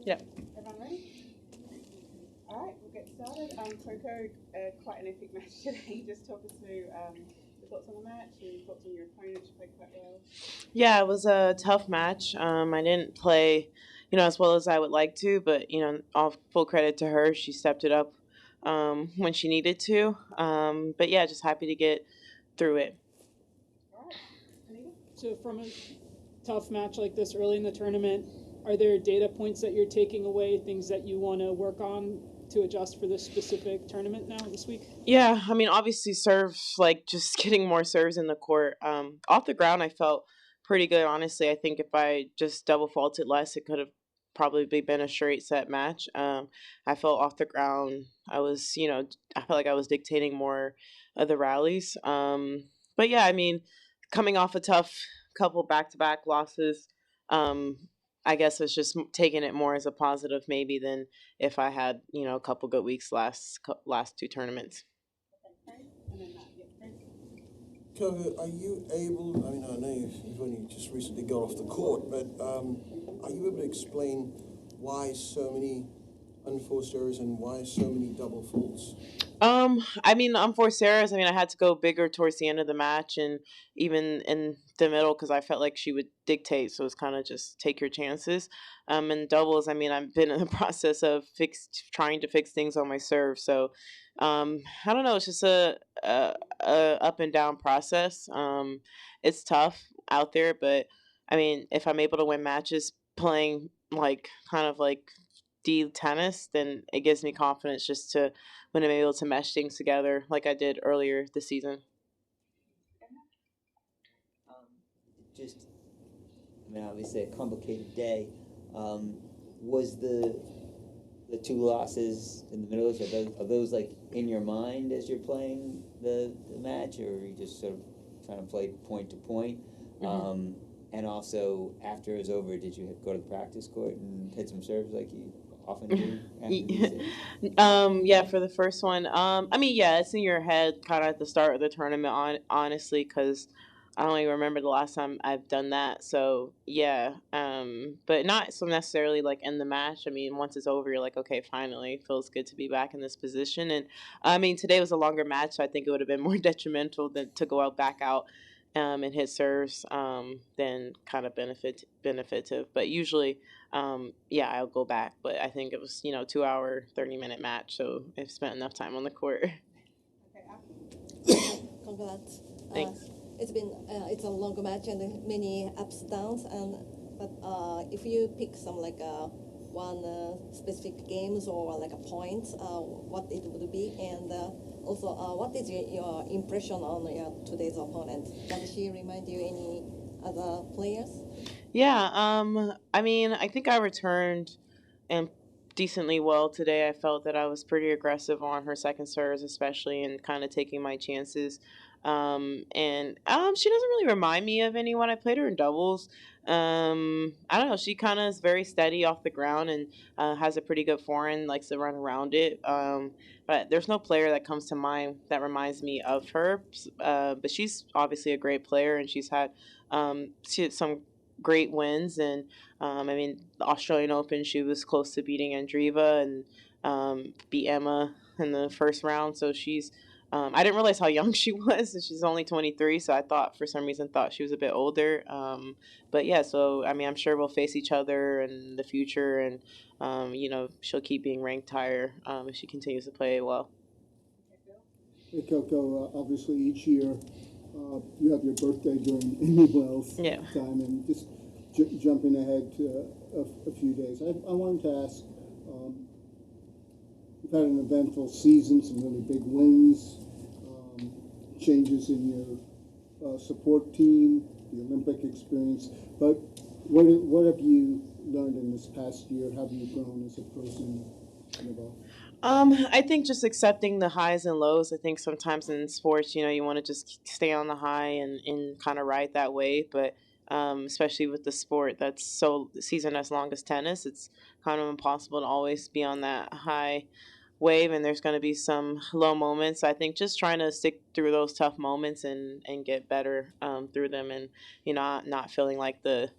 Yeah. Everyone ready? All right, we'll get started. Coco, quite an epic match today. Just talk us through the thoughts on the match and thoughts on your opponent. She played quite well. Yeah, it was a tough match. I didn't play, as well as I would like to, but all full credit to her. She stepped it up when she needed to. But yeah, just happy to get through it. All right, Anita? So from a tough match like this early in the tournament, are there data points that you're taking away, things that you want to work on to adjust for this specific tournament now this week? Yeah, I mean, obviously serves, like just getting more serves in the court. Off the ground, I felt pretty good, honestly. I think if I just double faulted less, it could have probably been a straight set match. I felt off the ground, I felt like I was dictating more of the rallies. But yeah, I mean, coming off a tough couple back to back losses, um, I guess it's just taking it more as a positive maybe than if I had a couple good weeks last two tournaments. Okay, and then Matt. Yeah, Chris. Coco, are you able, I mean, I know you've only just recently got off the court, but are you able to explain why so many unforced errors and why so many double faults? I mean, unforced errors. I mean, I had to go bigger towards the end of the match and even in the middle because I felt like she would dictate. So it's kind of just take your chances. And doubles. I mean, I've been in the process of trying to fix things on my serve. So, I don't know. It's just a up and down process. It's tough out there, but I mean, if I'm able to win matches playing like kind of like D tennis, then it gives me confidence just to when I'm able to mesh things together like I did earlier this season. Um, just, I mean, obviously a complicated day. Was the two losses in the middle, are those like in your mind as you're playing the match, or are you just sort of trying to play point to point? And also, after it was over, did you go to the practice court and hit some serves like you often do after these days? Yeah, for the first one. I mean, yeah, it's in your head kind of at the start of the tournament, honestly, because I don't even remember the last time I've done that. So yeah, but not so necessarily like in the match. I mean, once it's over, you're like, okay, finally, feels good to be back in this position. And I mean, today was a longer match, so I think it would have been more detrimental than to go out back out. And hit serves than kind of benefitive. But usually, yeah, I'll go back. But I think it was 2 hour 30-minute match, so I've spent enough time on the court. Okay, Apple. Congrats. Thanks. It's a long match and many ups and downs. But if you pick some like one specific games or like a point, what it would be, and also what is your impression on today's opponent? Does she remind you any other players? Yeah, I mean, I think I returned and decently well today. I felt that I was pretty aggressive on her second serves, especially, and kind of taking my chances. And she doesn't really remind me of anyone. I played her in doubles. I don't know. She kind of is very steady off the ground and has a pretty good forehand, likes to run around it. But there's no player that comes to mind that reminds me of her. But she's obviously a great player, and she had some great wins. And I mean, the Australian Open, she was close to beating Andreeva and beat Emma in the first round. So she's I didn't realize how young she was. She's only 23, so I thought for some reason thought she was a bit older. But yeah, so I mean, I'm sure we'll face each other in the future, and she'll keep being ranked higher if she continues to play well. Hey Coco, obviously each year you have your birthday during Indian Wells time, and just jumping ahead to a few days. I wanted to ask, you've had an eventful season, some really big wins, changes in your support team, the Olympic experience, but what have you learned in this past year? How have you grown as a person? I think just accepting the highs and lows. I think sometimes in sports, you want to just stay on the high and kind of ride that wave. But especially with the sport that's so season as long as tennis, it's kind of impossible to always be on that high wave, and there's going to be some low moments. I think just trying to stick through those tough moments and get better through them, and not feeling like the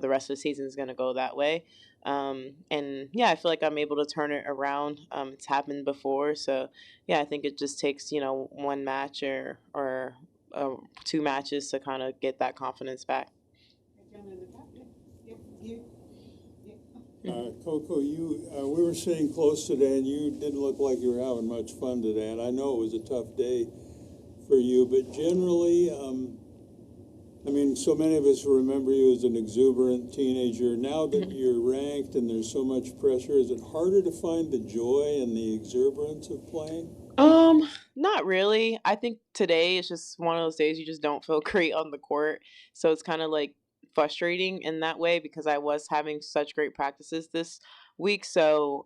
rest of the season is going to go that way. And yeah, I feel like I'm able to turn it around. It's happened before, so yeah, I think it just takes one match or 2 matches to kind of get that confidence back. Gentleman in the back. Yep. You. Coco, we were sitting close today, and you didn't look like you were having much fun today. And I know it was a tough day for you, but generally, I mean, so many of us remember you as an exuberant teenager. Now that you're ranked and there's so much pressure, is it harder to find the joy and the exuberance of playing? Not really. I think today is just one of those days you just don't feel great on the court. So it's kind of like frustrating in that way because I was having such great practices this week. So,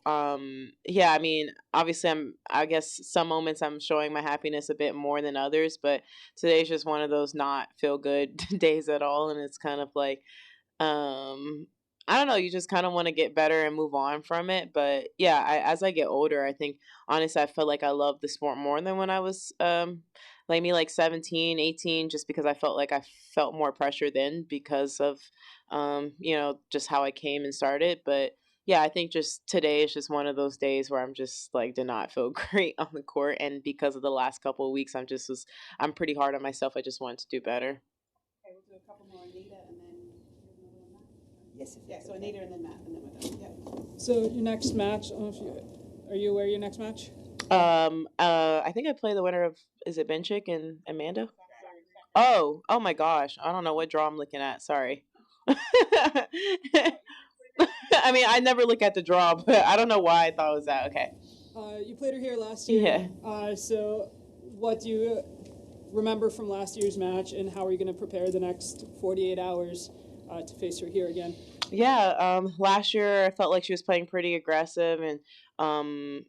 yeah, I mean, obviously I guess some moments I'm showing my happiness a bit more than others, but today's just one of those not feel good days at all. And it's kind of like, um, I don't know, you just kind of want to get better and move on from it. But yeah, as I get older, I think honestly, I feel like I love the sport more than when I was like 17, 18, just because I felt like I felt more pressure then because of just how I came and started. But yeah, I think just today is just one of those days where I'm just like did not feel great on the court, and because of the last couple of weeks, I'm pretty hard on myself. I just wanted to do better. Okay, we'll do a couple more, Anita, and then another one, Matt. Yes. Yeah, so Anita and then Matt, and then we're done. Yeah. So your next match, I don't know if are you aware of your next match? I think I play the winner of, is it Benchik and Amanda? Oh my gosh, I don't know what draw I'm looking at. Sorry. I mean, I never look at the draw, but I don't know why I thought it was that. Okay. You played her here last year. Yeah. So what do you remember from last year's match, and how are you going to prepare the next 48 hours to face her here again? Yeah, last year I felt like she was playing pretty aggressive, and I mean,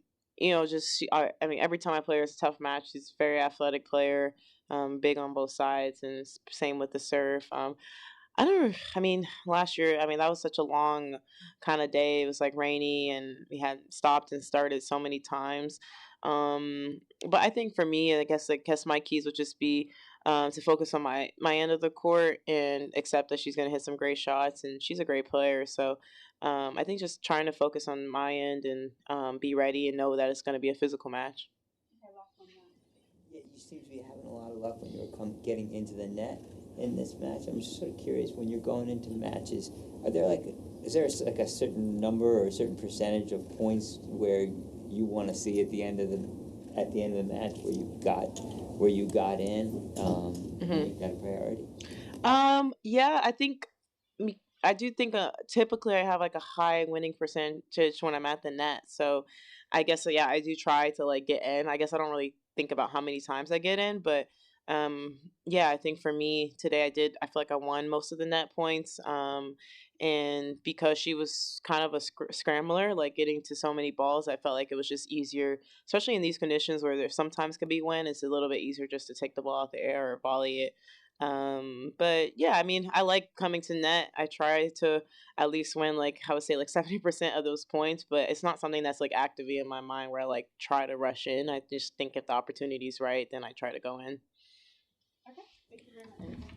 every time I play her, it's a tough match. She's a very athletic player, big on both sides, and same with the serve. I mean, last year, I mean, that was such a long kind of day. It was like rainy, and we had stopped and started so many times. But I think for me, I guess my keys would just be to focus on my end of the court and accept that she's going to hit some great shots, and she's a great player. So I think just trying to focus on my end and be ready and know that it's going to be a physical match. Okay, last one, Matt. Yeah, you seem to be having a lot of luck when you're getting into the net in this match. I'm just sort of curious, when you're going into matches, is there like a certain number or a certain percentage of points where you want to see at the end of the match where you got in? You got a priority? Yeah, I do think typically I have like a high winning percentage when I'm at the net. So I guess yeah, I do try to like get in. I guess I don't really think about how many times I get in, but yeah, I think for me today I feel like I won most of the net points. And because she was kind of a scrambler, like getting to so many balls, I felt like it was just easier, especially in these conditions where there sometimes can be wind. It's a little bit easier just to take the ball out the air or volley it. But yeah, I mean, I like coming to net. I try to at least win, like I would say, like 70% of those points. But it's not something that's like actively in my mind where I like try to rush in. I just think if the opportunity's right, then I try to go in. Okay, thank you very much.